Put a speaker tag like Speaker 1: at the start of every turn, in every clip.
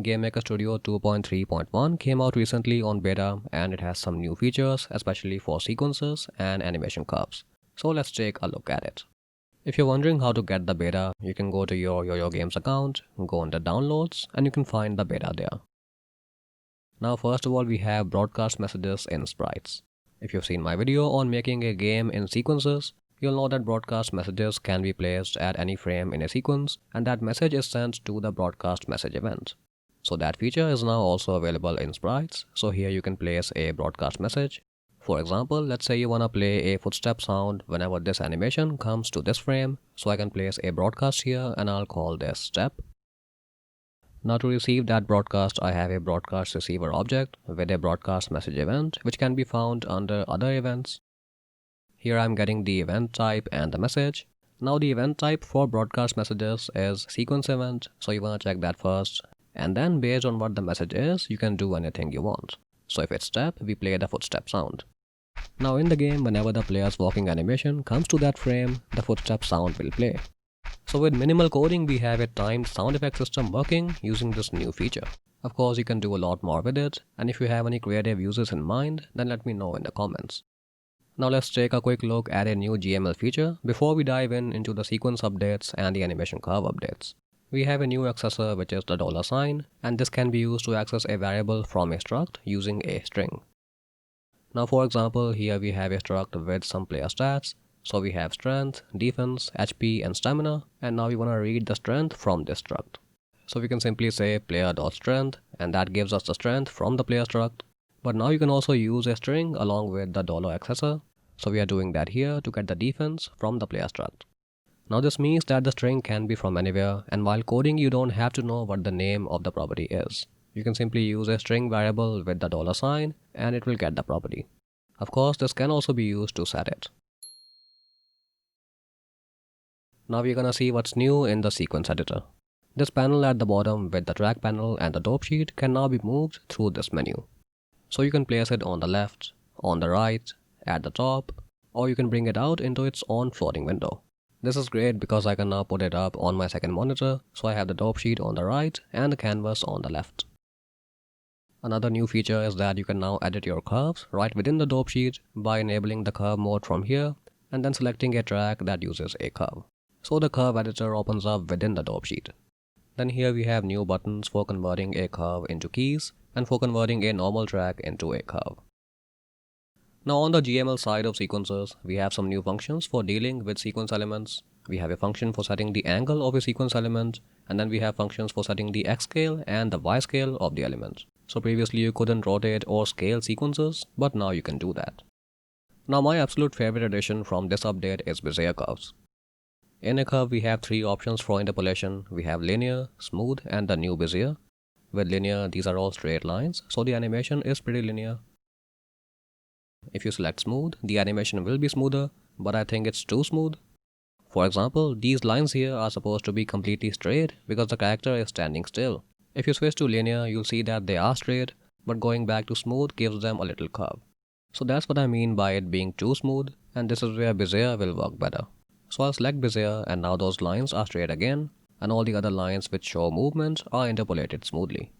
Speaker 1: GameMaker Studio 2.3.1 came out recently on beta and it has some new features, especially for sequences and animation curves. So let's take a look at it. If you're wondering how to get the beta, you can go to your YoYo Games account, go under downloads, and you can find the beta there. Now first of all, we have broadcast messages in sprites. If you've seen my video on making a game in sequences, you'll know that broadcast messages can be placed at any frame in a sequence, and that message is sent to the broadcast message event. So that feature is now also available in sprites, so here you can place a broadcast message. For example, let's say you wanna play a footstep sound whenever this animation comes to this frame, so I can place a broadcast here and I'll call this step. Now to receive that broadcast, I have a broadcast receiver object with a broadcast message event, which can be found under other events. Here I'm getting the event type and the message. Now the event type for broadcast messages is sequence event, so you wanna check that first. And then based on what the message is, you can do anything you want. So if it's step, we play the footstep sound. Now in the game, whenever the player's walking animation comes to that frame, the footstep sound will play. So with minimal coding, we have a timed sound effect system working using this new feature. Of course, you can do a lot more with it, and if you have any creative uses in mind, then let me know in the comments. Now let's take a quick look at a new GML feature before we dive into the sequence updates and the animation curve updates. We have a new accessor which is the $sign, and this can be used to access a variable from a struct using a string. Now for example, here we have a struct with some player stats. So we have strength, defense, HP and stamina, and now we want to read the strength from this struct. So we can simply say player.strength, and that gives us the strength from the player struct. But now you can also use a string along with the $accessor. So we are doing that here to get the defense from the player struct. Now this means that the string can be from anywhere, and while coding you don't have to know what the name of the property is. You can simply use a string variable with the $sign and it will get the property. Of course, this can also be used to set it. Now we're gonna see what's new in the sequence editor. This panel at the bottom with the track panel and the dope sheet can now be moved through this menu. So you can place it on the left, on the right, at the top, or you can bring it out into its own floating window. This is great because I can now put it up on my second monitor, so I have the dope sheet on the right and the canvas on the left. Another new feature is that you can now edit your curves right within the dope sheet by enabling the curve mode from here and then selecting a track that uses a curve. So the curve editor opens up within the dope sheet. Then here we have new buttons for converting a curve into keys and for converting a normal track into a curve. Now on the GML side of sequences, we have some new functions for dealing with sequence elements. We have a function for setting the angle of a sequence element, and then we have functions for setting the X scale and the Y scale of the element. So previously you couldn't rotate or scale sequences, but now you can do that. Now my absolute favorite addition from this update is Bezier curves. In a curve, we have three options for interpolation. We have linear, smooth, and the new Bezier. With linear, these are all straight lines, so the animation is pretty linear. If you select smooth, the animation will be smoother, but I think it's too smooth. For example, these lines here are supposed to be completely straight because the character is standing still. If you switch to linear, you'll see that they are straight, but going back to smooth gives them a little curve. So that's what I mean by it being too smooth, and this is where Bezier will work better. So I'll select Bezier and now those lines are straight again, and all the other lines which show movement are interpolated smoothly.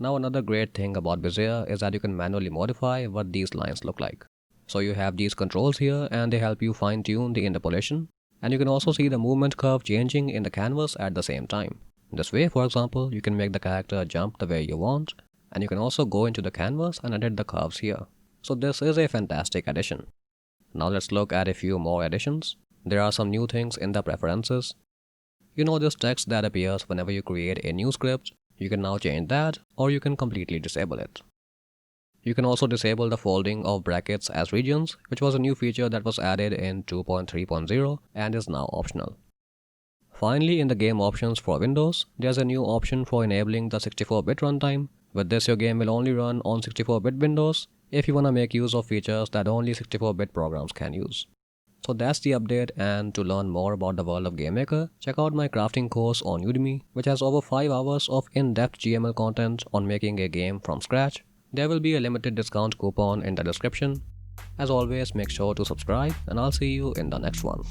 Speaker 1: Now another great thing about Bezier is that you can manually modify what these lines look like. So you have these controls here and they help you fine tune the interpolation, and you can also see the movement curve changing in the canvas at the same time. This way, for example, you can make the character jump the way you want, and you can also go into the canvas and edit the curves here. So this is a fantastic addition. Now let's look at a few more additions. There are some new things in the preferences. You know this text that appears whenever you create a new script, you can now change that or you can completely disable it. You can also disable the folding of brackets as regions, which was a new feature that was added in 2.3.0 and is now optional. Finally, in the game options for Windows, there's a new option for enabling the 64-bit runtime. With this, your game will only run on 64-bit Windows if you want to make use of features that only 64-bit programs can use. So that's the update, and to learn more about the world of GameMaker, check out my crafting course on Udemy, which has over 5 hours of in-depth GML content on making a game from scratch. There will be a limited discount coupon in the description. As always, make sure to subscribe and I'll see you in the next one.